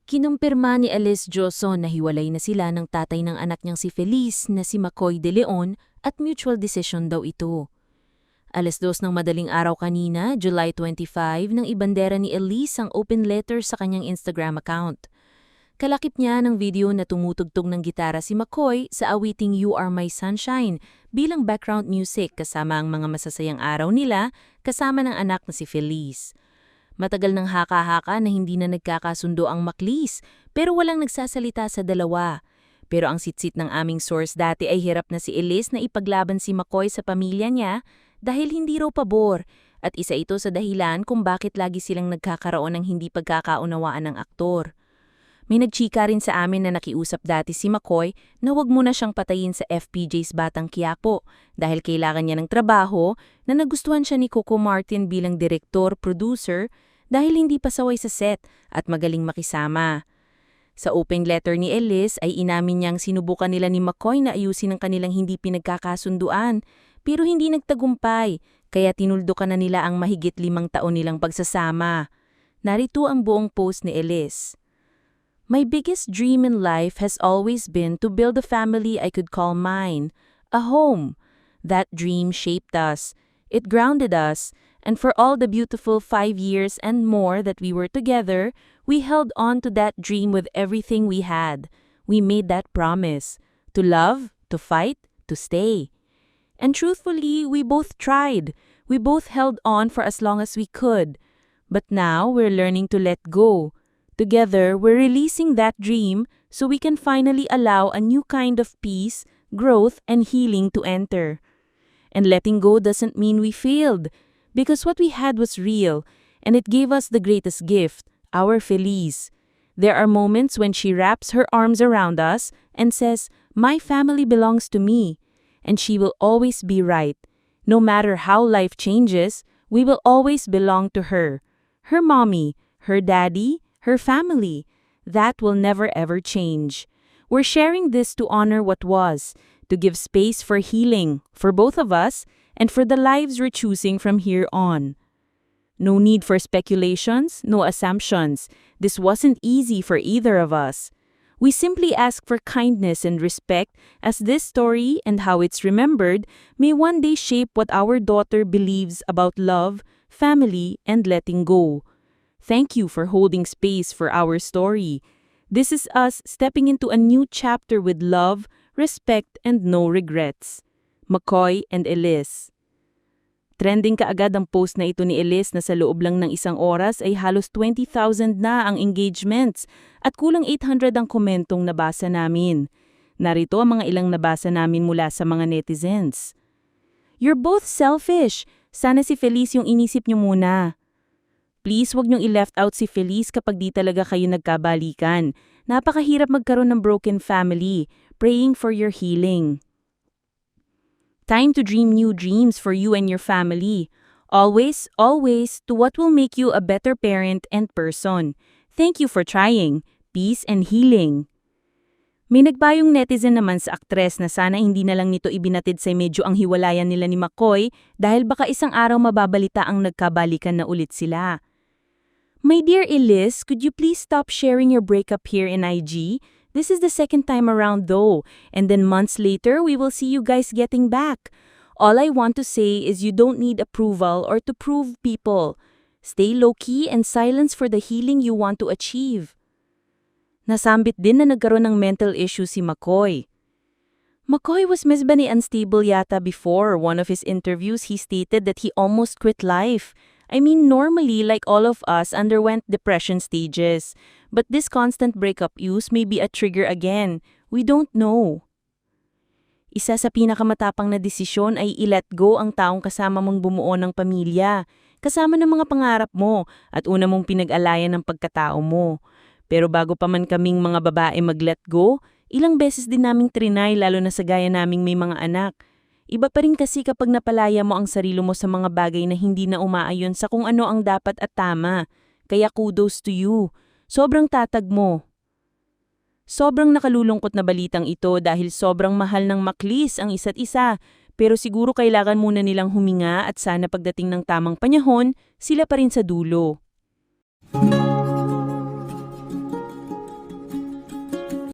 Kinumpirma ni Alice Joson na hiwalay na sila ng tatay ng anak niyang si Feliz na si McCoy De Leon at mutual decision daw ito. 2:00 ng madaling araw kanina, July 25, nang ibandera ni Elise ang open letter sa kanyang Instagram account. Kalakip niya ng video na tumutugtog ng gitara si McCoy sa awiting You Are My Sunshine bilang background music kasama ang mga masasayang araw nila kasama ng anak na si Feliz. Matagal ng haka-haka na hindi na nagkakasundo ang Maclis pero walang nagsasalita sa dalawa. Pero ang sitsit ng aming source dati ay hirap na si Elise na ipaglaban si McCoy sa pamilya niya dahil hindi raw pabor at isa ito sa dahilan kung bakit lagi silang nagkakaroon ng hindi pagkakaunawaan ng aktor. May nagchika rin sa amin na nakiusap dati si McCoy na wag muna siyang patayin sa FPJ's Batang Quiapo dahil kailangan niya ng trabaho na nagustuhan siya ni Coco Martin bilang direktor, producer dahil hindi pasaway sa set at magaling makisama. Sa open letter ni Elise ay inamin niyang sinubukan nila ni McCoy na ayusin ang kanilang hindi pinagkakasunduan pero hindi nagtagumpay kaya tinuldukan na nila ang mahigit 5 taon nilang pagsasama. Narito ang buong post ni Elise. My biggest dream in life has always been to build a family I could call mine, a home. That dream shaped us. It grounded us, and for all the beautiful 5 years and more that we were together, we held on to that dream with everything we had. We made that promise, to love, to fight, to stay. And truthfully, we both tried. We both held on for as long as we could. But now, we're learning to let go. Together, we're releasing that dream so we can finally allow a new kind of peace, growth, and healing to enter. And letting go doesn't mean we failed, because what we had was real, and it gave us the greatest gift, our Feliz. There are moments when she wraps her arms around us and says, "My family belongs to me," and she will always be right. No matter how life changes, we will always belong to her. Her mommy, her daddy, her family. That will never ever change. We're sharing this to honor what was, to give space for healing, for both of us, and for the lives we're choosing from here on. No need for speculations, no assumptions. This wasn't easy for either of us. We simply ask for kindness and respect as this story and how it's remembered may one day shape what our daughter believes about love, family, and letting go. Thank you for holding space for our story. This is us stepping into a new chapter with love, respect, and no regrets. McCoy and Elise. Trending kaagad ang post na ito ni Elise na sa loob lang ng 1 oras ay halos 20,000 na ang engagements at kulang 800 ang komentong nabasa namin. Narito ang mga ilang nabasa namin mula sa mga netizens. You're both selfish. Sana si Feliz yung inisip niyo muna. Please wag niyong i-left out si Feliz kapag di talaga kayo nagkabalikan. Napakahirap magkaroon ng broken family. Praying for your healing. Time to dream new dreams for you and your family. Always, always, to what will make you a better parent and person. Thank you for trying. Peace and healing. May nagbayong netizen naman sa aktres na sana hindi na lang nito ibinatid sa medyo ang hiwalayan nila ni McCoy dahil baka isang araw mababalita ang nagkabalikan na ulit sila. My dear Elise, could you please stop sharing your breakup here in IG? This is the second time around though, and then months later we will see you guys getting back. All I want to say is you don't need approval or to prove people. Stay low-key and silence for the healing you want to achieve. Nasambit din na nagkaroon ng mental issue si McCoy. McCoy was mentally unstable yata before. One of his interviews he stated that he almost quit life. I mean, normally, like all of us, underwent depression stages. But this constant breakup use may be a trigger again. We don't know. Isa sa pinakamatapang na desisyon ay i-let go ang taong kasama mong bumuo ng pamilya, kasama ng mga pangarap mo, at una mong pinag-alayan ng pagkatao mo. Pero bago pa man kaming mga babae mag-let go, ilang beses din naming trinay lalo na sa gaya naming may mga anak. Iba pa rin kasi kapag napalaya mo ang sarili mo sa mga bagay na hindi na umaayon sa kung ano ang dapat at tama. Kaya kudos to you. Sobrang tatag mo. Sobrang nakalulungkot na balitang ito dahil sobrang mahal ng Maclis ang isa't isa. Pero siguro kailangan muna nilang huminga at sana pagdating ng tamang panahon, sila pa rin sa dulo.